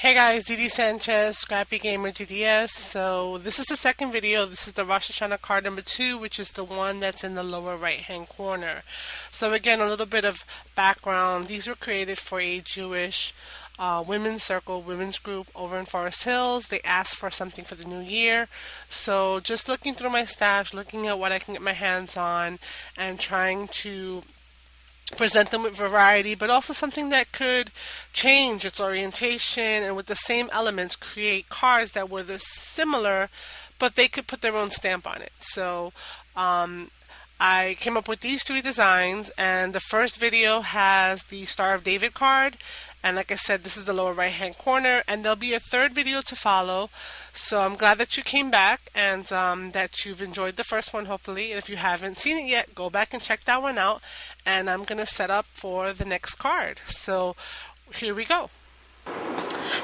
Hey guys, Didi Sanchez, Scrappy Gamer GDS. So this is the second video. This is the Rosh Hashanah card number 2, which is the one that's in the lower right hand corner. So again, a little bit of background. These were created for a Jewish women's circle, women's group over in Forest Hills. They asked for something for the new year. So just looking through my stash, looking at what I can get my hands on, and trying to present them with variety, but also something that could change its orientation and with the same elements create cards that were similar, but they could put their own stamp on it. So I came up with these 3 designs, and the first video has the Star of David card. And like I said, this is the lower right hand corner, and there'll be a third video to follow. So I'm glad that you came back and that you've enjoyed the first one, hopefully. And if you haven't seen it yet, go back and check that one out. And I'm going to set up for the next card. So here we go.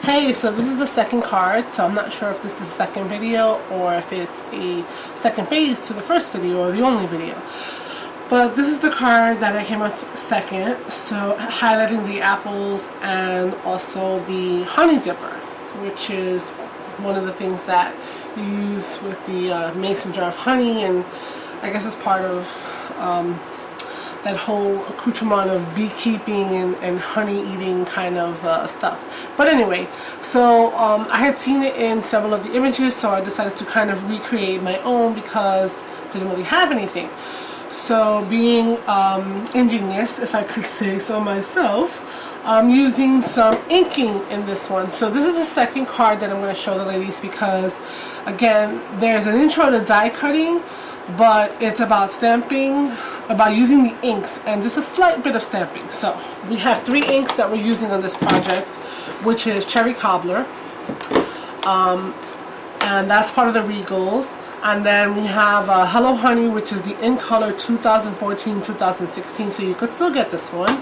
Hey, so this is the second card. So I'm not sure if this is the second video or if it's a second phase to the first video or the only video. But this is the card that I came with second, so highlighting the apples and also the honey dipper, which is one of the things that you use with the mason jar of honey, and I guess it's part of that whole accoutrement of beekeeping and honey eating kind of stuff. But anyway, so I had seen it in several of the images, so I decided to kind of recreate my own because it didn't really have anything. So being ingenious, if I could say so myself, I'm using some inking in this one. So this is the second card that I'm going to show the ladies because, again, there's an intro to die cutting, but it's about stamping, about using the inks and just a slight bit of stamping. So we have 3 inks that we're using on this project, which is Cherry Cobbler, and that's part of the Regals. And then we have Hello Honey, which is the in color 2014-2016, so you could still get this one.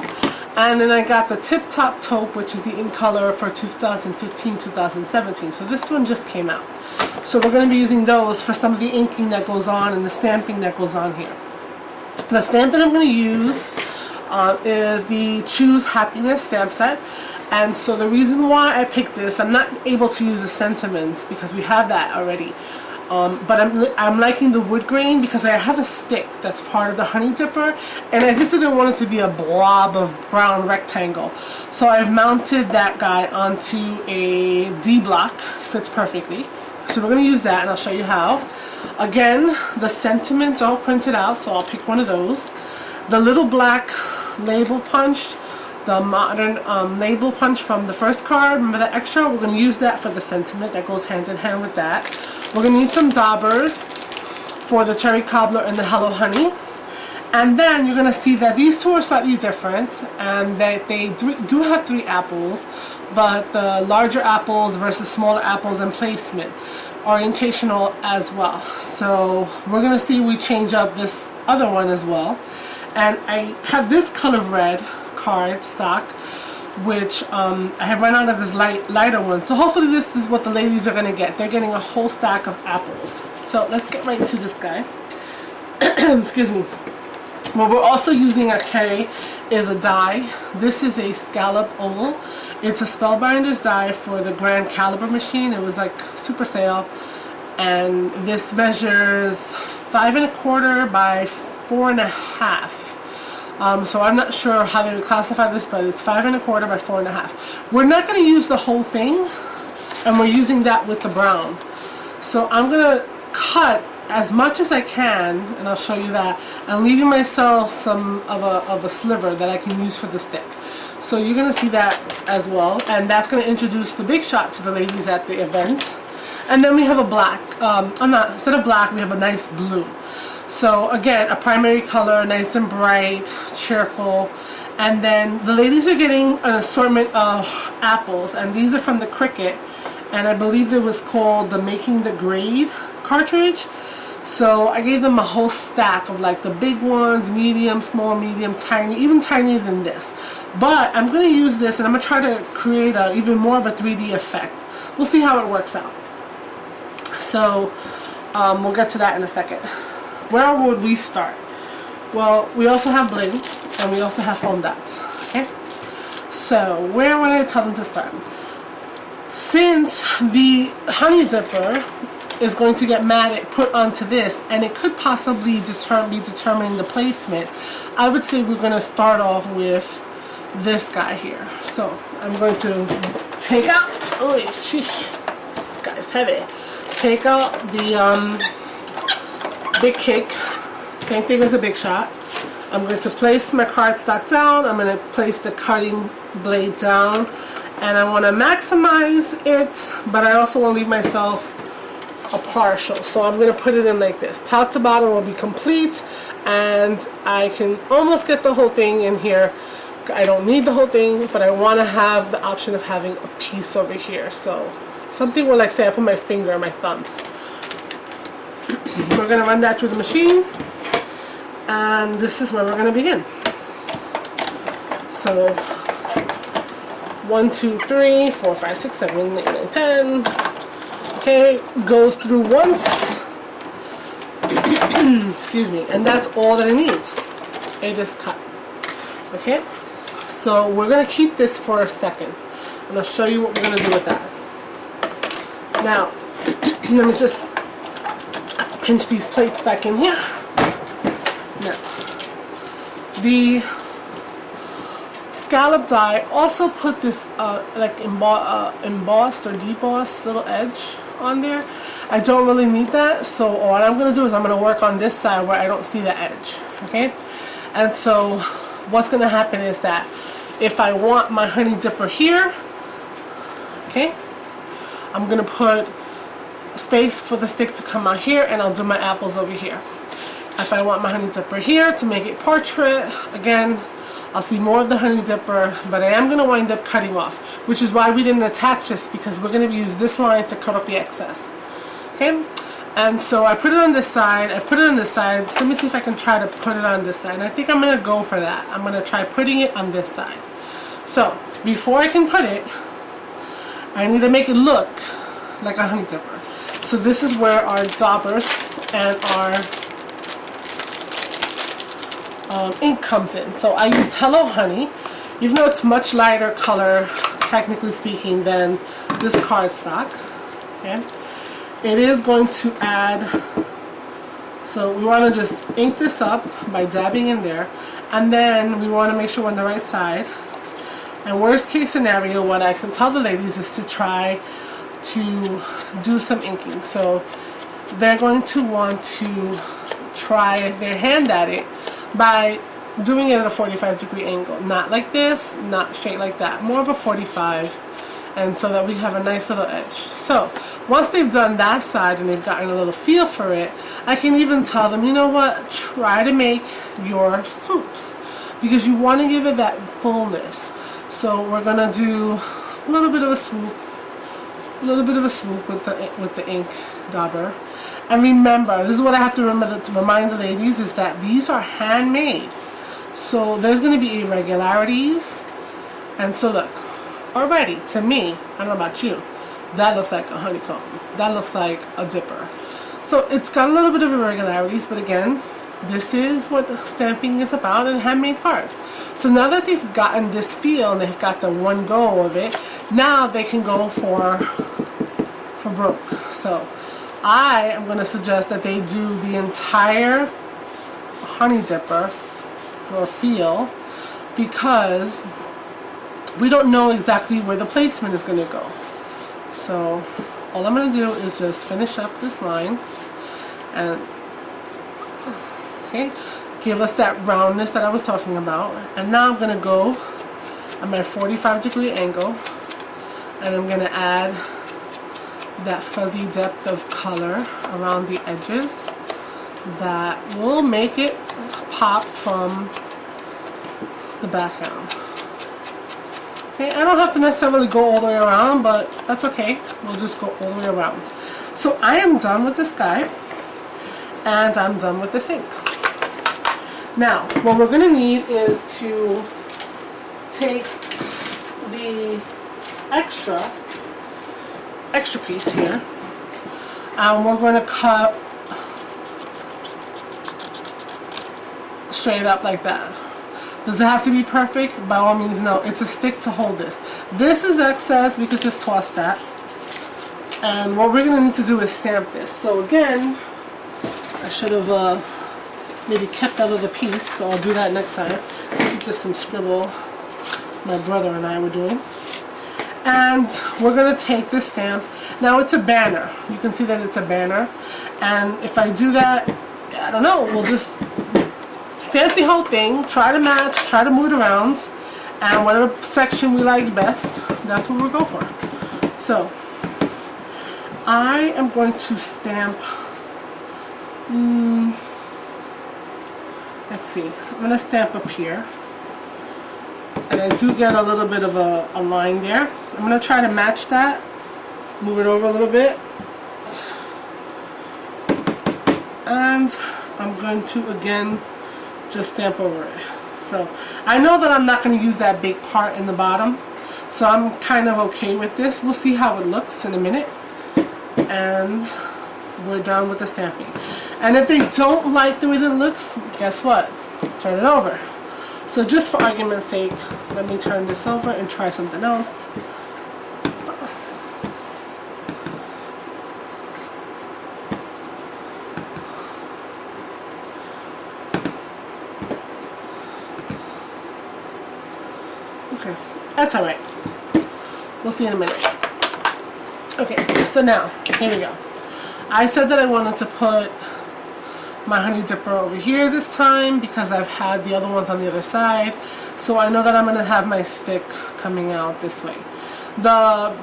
And then I got the Tip Top Taupe, which is the in color for 2015-2017. So this one just came out. So we're going to be using those for some of the inking that goes on and the stamping that goes on here. The stamp that I'm going to use is the Choose Happiness stamp set. And so the reason why I picked this, I'm not able to use the sentiments because we have that already. But I'm liking the wood grain because I have a stick that's part of the honey dipper, and I just didn't want it to be a blob of brown rectangle. So I've mounted that guy onto a D block, fits perfectly. So we're going to use that, and I'll show you how. Again, the sentiments all printed out, so I'll pick one of those. The little black label punch, the modern label punch from the first card, remember that extra? We're going to use that for the sentiment. That goes hand in hand with that. We're going to need some daubers for the Cherry Cobbler and the Hello Honey. And then you're going to see that these 2 are slightly different, and that they do have 3 apples, but the larger apples versus smaller apples in placement, orientational as well. So we're going to see we change up this other one as well. And I have this color red card stock, which I have run out of this lighter one. So hopefully this is what the ladies are going to get. They're getting a whole stack of apples. So let's get right into this guy. Excuse me. What we're also using at K is a die. This is a scallop oval. It's a Spellbinders die for the Grand Caliber machine. It was like super sale. And this measures 5 1/4 by 4 1/2. So I'm not sure how they would classify this, but it's 5 1/4 by 4 1/2. We're not going to use the whole thing, and we're using that with the brown. So I'm going to cut as much as I can, and I'll show you that, and leaving myself some of a sliver that I can use for the stick. So you're going to see that as well, and that's going to introduce the big shot to the ladies at the event. And then we have a black, instead of black, we have a nice blue. So again, a primary color, nice and bright, cheerful. And then the ladies are getting an assortment of apples, and these are from the Cricut, and I believe it was called the Making the Grade cartridge. So I gave them a whole stack of like the big ones, medium, small, medium, tiny, even tinier than this. But I'm going to use this, and I'm going to try to create even more of a 3D effect. We'll see how it works out. So we'll get to that in a second. Where would we start? Well, we also have bling, and we also have foam dots. Okay, so where would I tell them to start? Since the honey dipper is going to get put onto this, and it could possibly be determining the placement, I would say we're going to start off with this guy here. So I'm going to take out, oh sheesh, this guy's heavy. Take out the big kick, same thing as a big shot. I'm going to place my cardstock down. I'm going to place the cutting blade down, and I want to maximize it, but I also want to leave myself a partial. So I'm going to put it in like this. Top to bottom will be complete, and I can almost get the whole thing in here. I don't need the whole thing, but I want to have the option of having a piece over here. So something where, like, say I put my finger or my thumb. We're going to run that through the machine, and this is where we're going to begin. So 1, 2, 3, 4, 5, 6, 7, 8, 9, 10. Okay, goes through once. Excuse me, and that's all that it needs. It is cut. Okay, so we're going to keep this for a second, and I'll show you what we're going to do with that. Now, let me just pinch these plates back in here. Now, the scallop die also put this like embossed or debossed little edge on there. I don't really need that, so what I'm going to do is I'm going to work on this side where I don't see the edge. Okay, and so what's going to happen is that if I want my honey dipper here, okay, I'm going to put space for the stick to come out here, and I'll do my apples over here. If I want my honey dipper here to make it portrait, again, I'll see more of the honey dipper, but I am going to wind up cutting off, which is why we didn't attach this, because we're going to use this line to cut off the excess. Okay, and so I put it on this side, I put it on this side. So let me see if I can try to put it on this side, and I think I'm going to go for that. I'm going to try putting it on this side. So before I can put it, I need to make it look like a honey dipper. So this is where our daubers and our ink comes in. So I used Hello Honey, even though it's much lighter color, technically speaking, than this cardstock. Okay, it is going to add. So we want to just ink this up by dabbing in there, and then we want to make sure we're on the right side. And worst case scenario, what I can tell the ladies is to try to do some inking. So they're going to want to try their hand at it by doing it at a 45-degree angle. Not like this, not straight like that, more of a 45, and so that we have a nice little edge. So once they've done that side and they've gotten a little feel for it, I can even tell them, you know what, try to make your soups, because you want to give it that fullness. So we're gonna do a little bit of a swoop, with the ink dauber. And remember, this is what I have to remember to remind the ladies, is that these are handmade. So there's going to be irregularities. And so look, already, to me, I don't know about you, that looks like a honeycomb. That looks like a dipper. So it's got a little bit of irregularities, but again, this is what stamping is about in handmade cards. So now that they've gotten this feel and they've got the one go of it, now they can go for broke. So I am going to suggest that they do the entire honey dipper for feel, because we don't know exactly where the placement is going to go. So all I'm going to do is just finish up this line and okay, give us that roundness that I was talking about. And now I'm going to go at my 45-degree angle, and I'm going to add that fuzzy depth of color around the edges that will make it pop from the background. Okay, I don't have to necessarily go all the way around, but that's okay. We'll just go all the way around. So I am done with this guy, and I'm done with this ink. Now, what we're going to need is to take the extra piece here, and we're going to cut straight up like that. Does it have to be perfect? By all means, no. It's a stick to hold this. This is excess. We could just toss that. And what we're going to need to do is stamp this. So again, I should have maybe kept that other piece, so I'll do that next time. This is just some scribble my brother and I were doing. And we're going to take this stamp. Now it's a banner. You can see that it's a banner. And if I do that, I don't know, we'll just stamp the whole thing, try to match, try to move it around, and whatever section we like best, that's what we'll go for. So I am going to stamp, let's see, I'm going to stamp up here. And I do get a little bit of a line there. I'm going to try to match that, move it over a little bit. And I'm going to again just stamp over it. So I know that I'm not going to use that big part in the bottom, so I'm kind of okay with this. We'll see how it looks in a minute. And we're done with the stamping. And if they don't like the way that it looks, guess what? Turn it over. So just for argument's sake, let me turn this over and try something else. Okay, that's alright. We'll see in a minute. Okay, so now, here we go. I said that I wanted to put my honey dipper over here this time because I've had the other ones on the other side. So I know that I'm going to have my stick coming out this way. The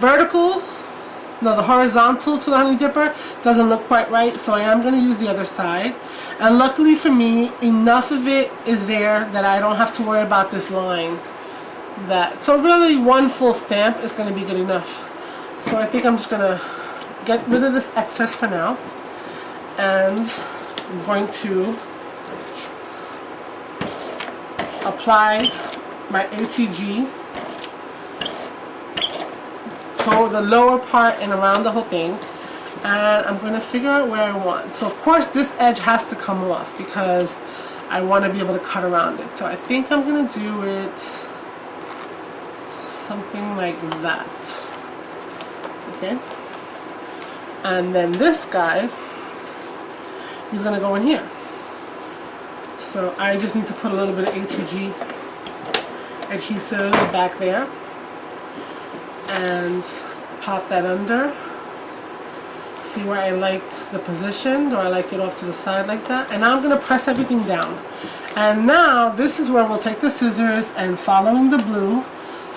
the horizontal to the honey dipper doesn't look quite right, so I am going to use the other side. And luckily for me, enough of it is there that I don't have to worry about this line. So really one full stamp is going to be good enough. So I think I'm just going to get rid of this excess for now. And I'm going to apply my ATG to the lower part and around the whole thing, and I'm going to figure out where I want. So of course this edge has to come off because I want to be able to cut around it. So I think I'm going to do it something like that. Okay, and then this guy, he's going to go in here. So I just need to put a little bit of ATG adhesive back there and pop that under. See where I like the position. Do I like it off to the side like that? And now I'm going to press everything down. And now this is where we'll take the scissors and, following the blue,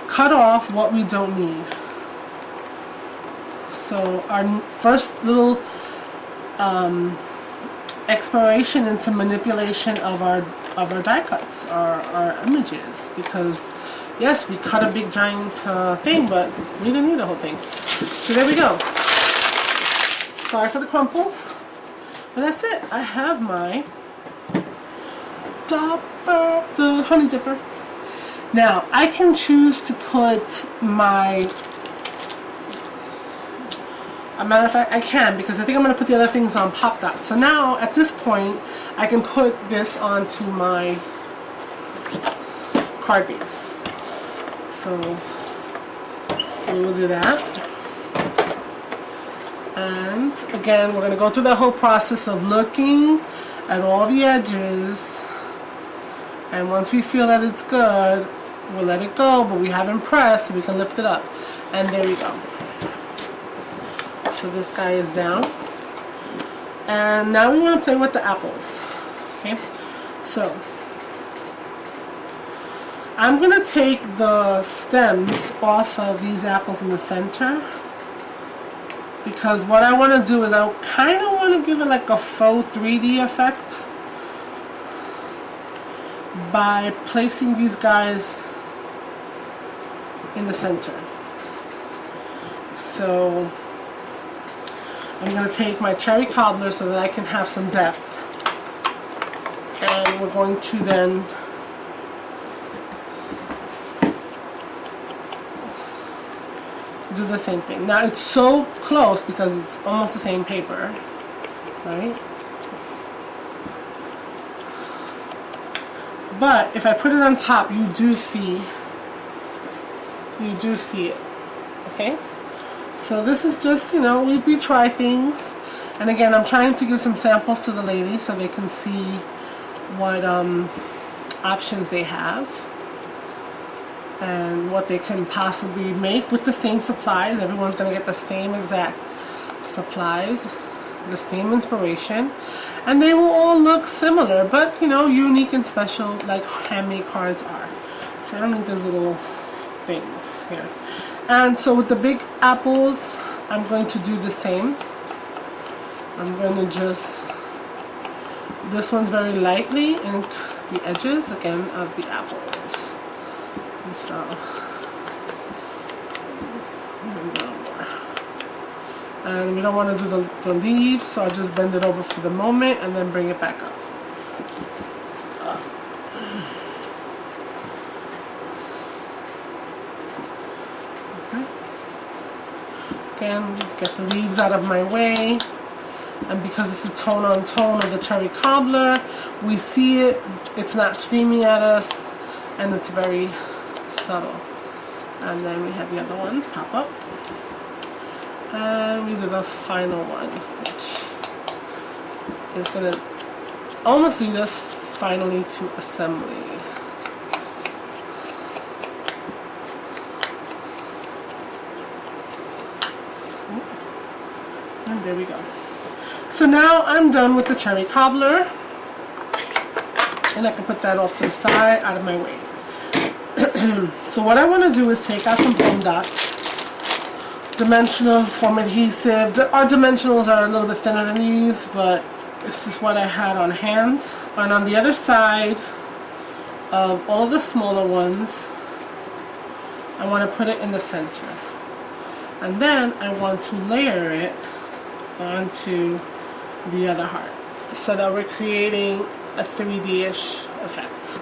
cut off what we don't need. So our first little exploration into manipulation of our die cuts, our images, because yes, we cut a big giant thing, but we didn't need the whole thing. So there we go. Sorry for the crumple, but that's it. I have my the honey dipper. Now I can choose to put my, as a matter of fact, I can, because I think I'm going to put the other things on Pop Dot. So now, at this point, I can put this onto my card base. So, we will do that. And, again, we're going to go through the whole process of looking at all the edges. And once we feel that it's good, we'll let it go, but we haven't pressed, we can lift it up. And there we go. So this guy is down. And now we want to play with the apples. Okay, so I'm going to take the stems off of these apples in the center, because what I want to do is I kind of want to give it like a faux 3D effect by placing these guys in the center. So I'm going to take my cherry cobbler so that I can have some depth, and we're going to then do the same thing. Now it's so close because it's almost the same paper, right? But if I put it on top, you do see it. Okay, so this is just, you know, we try things, and again, I'm trying to give some samples to the ladies so they can see what options they have and what they can possibly make with the same supplies. Everyone's going to get the same exact supplies, the same inspiration, and they will all look similar, but, you know, unique and special like handmade cards are. So I don't need those little things here. And so with the big apples, I'm going to do the same. I'm going to just, this one's very lightly ink the edges again of the apples. And so, and we don't want to do the leaves, so I'll just bend it over for the moment and then bring it back up. Again, get the leaves out of my way, and because it's a tone on tone of the cherry cobbler, we see it, it's not screaming at us, and it's very subtle. And then we have the other one pop up, and we do the final one, which is going to almost lead us finally to assembly. And there we go. So now I'm done with the cherry cobbler, and I can put that off to the side, out of my way. So what I want to do is take out some foam dots, dimensionals, foam adhesive. Our dimensionals are a little bit thinner than these, but this is what I had on hand. And on the other side of all of the smaller ones, I want to put it in the center. And then I want to layer it onto the other heart so that we're creating a 3D-ish effect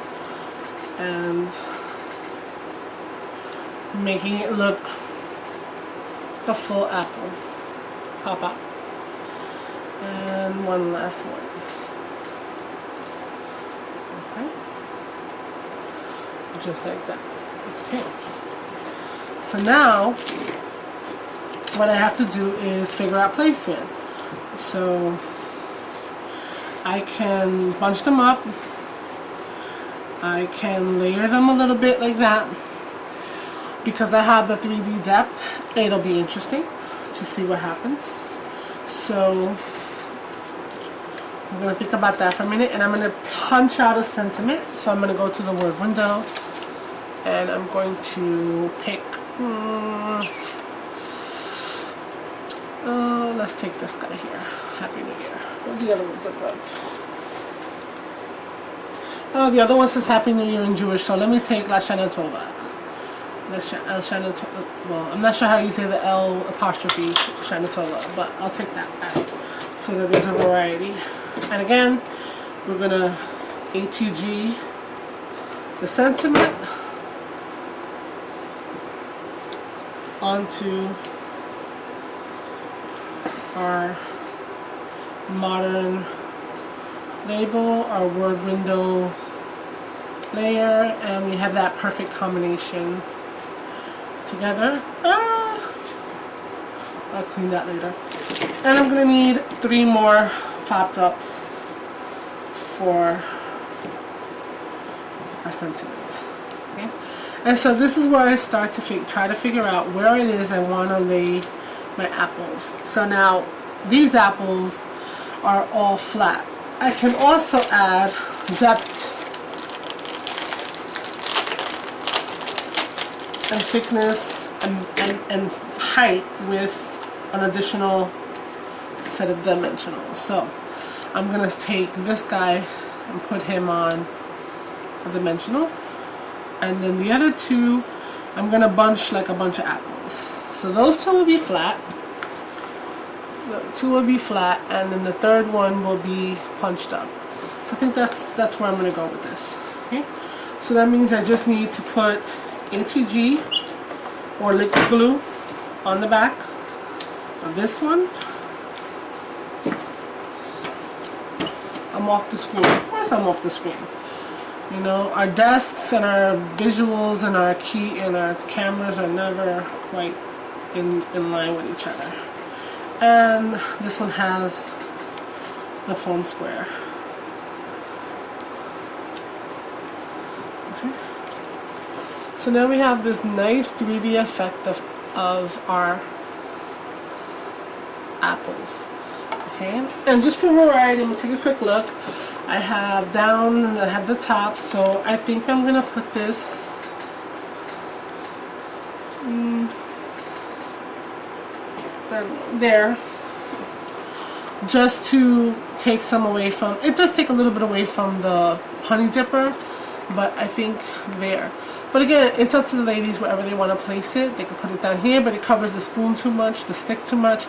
and making it look a full apple pop up. And one last one. Okay, just like that. Okay, so now what I have to do is figure out placement. So I can bunch them up, I can layer them a little bit like that. Because I have the 3D depth, it'll be interesting to see what happens. So I'm going to think about that for a minute, and I'm going to punch out a sentiment. So I'm going to go to the word window, and I'm going to pick let's take this guy here. Happy New Year. What do the other ones look like? Oh, the other one says Happy New Year in Jewish, so let me take La Shana Tova. Well, I'm not sure how you say the L apostrophe Shana Tova, but I'll take that out so that there's a variety. And again, we're going to ATG the sentiment onto our modern label, our word window layer, and we have that perfect combination together. I'll clean that later. And I'm going to need 3 more pop-ups for our sentiments. Okay? And so this is where I start to try to figure out where it is I want to lay my apples. So now these apples are all flat. I can also add depth and thickness and height with an additional set of dimensionals. So I'm going to take this guy and put him on a dimensional, and then the other 2 I'm going to bunch like a bunch of apples. So those 2 will be flat. The 2 will be flat, and then the 3rd one will be punched up. So I think that's where I'm going to go with this. Okay, so that means I just need to put ATG or liquid glue on the back of this one. I'm off the screen. Of course I'm off the screen. You know, our desks and our visuals and our key and our cameras are never quite in line with each other. And this one has the foam square. Okay. So now we have this nice 3D effect of our apples. Okay, and just for variety, I'm going to take a quick look. I have down and I have the top, so I think I'm going to put this there, just to take some away from, it does take a little bit away from the honey dipper, but I think there. But again, it's up to the ladies wherever they want to place it. They can put it down here, but it covers the spoon too much, the stick too much.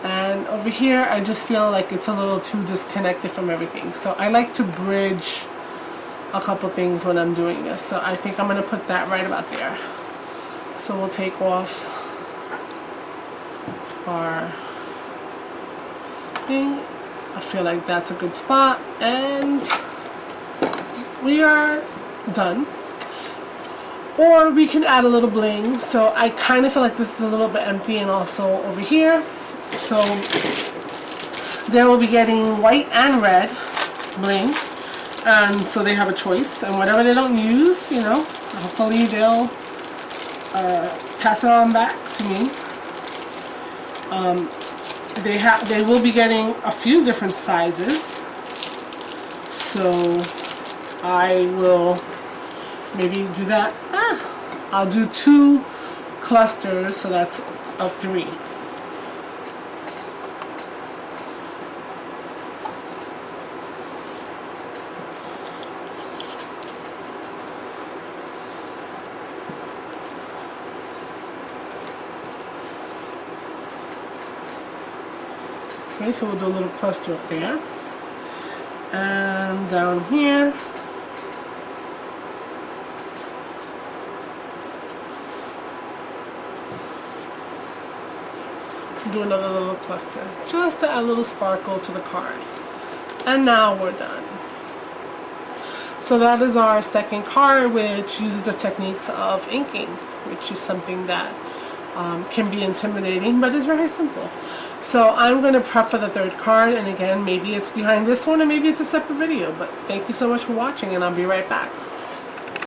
And over here, I just feel like it's a little too disconnected from everything. So I like to bridge a couple things when I'm doing this. So I think I'm going to put that right about there. So we'll take off our thing. I feel like that's a good spot. And we are done. Or we can add a little bling. So I kind of feel like this is a little bit empty, and also over here. So they will be getting white and red bling, and so they have a choice, and whatever they don't use, you know, hopefully they'll pass it on back to me. They will be getting a few different sizes, so I will maybe do that. I'll do 2 clusters, so that's of 3. Okay, so we'll do a little cluster up there, and down here do another little cluster, just to add a little sparkle to the card. And now we're done. So that is our second card, which uses the techniques of inking, which is something that can be intimidating, but it's very simple. So I'm going to prep for the third card, and again, maybe it's behind this one, or maybe it's a separate video, but thank you so much for watching, and I'll be right back.